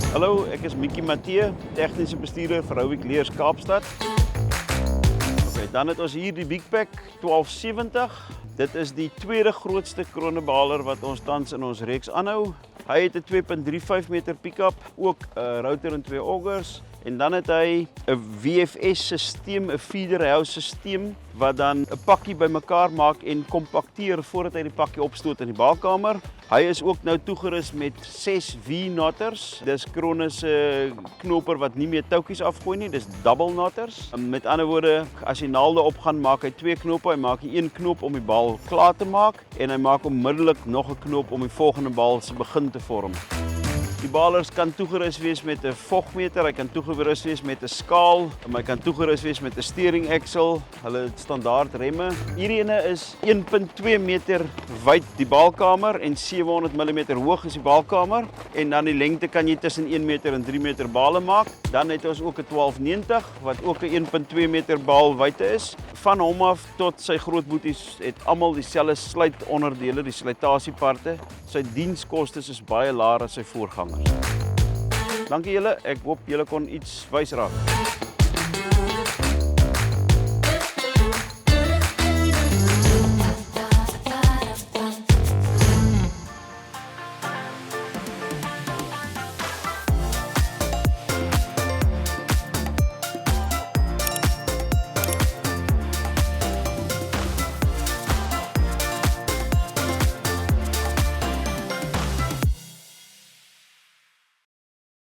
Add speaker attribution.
Speaker 1: Hallo, ek is Mikie Matthee, tegniese bestuurder vir Howick Leers Kaapstad. Dan het ons hier die Big Pack 1270. Dit is die tweede grootste kronebehaler wat ons tans in ons reeks aanhou. Hy het 'n 2.35 meter pick-up, ook 'n router en 2 augers. En dan het hy 'n VFS stelsel, 'n feeder house stelsel wat dan 'n pakkie bymekaar maak en kompakteer voordat hy die pakkie opstoot in die baalkamer. Hy is ook nou toegerus met 6 V-knotters. Dis krone se knoper wat nie meer toutjies afgooi nie, dis double knotters. Met ander woorde, as die naalde opgaan, maak hy 2 knope. Hy maak 'n knop om die bal klaar te maak en hy maak onmiddellik nog 'n knop om die volgende bal se begin te vorm. Die balers kan toegerus wees met 'n vogmeter, hy kan toegerus wees met 'n skaal, hy kan toegerus wees met 'n steering axle, hulle het standaard remme. Hierdie ene is 1.2 meter wyd die baalkamer en 700 mm hoog is die baalkamer en dan die lengte kan jy tussen 1 meter en 3 meter bale maak. Dan het ons ook 'n 1290 wat ook 'n 1.2 meter baalwydte is. Van hom af tot sy grootboeties het almal dieselfde sluitonderdele, die slytasieparte. Sy dienskostes is baie laer as sy voorgangers. Dankie julle, ek hoop julle kon iets wys raak.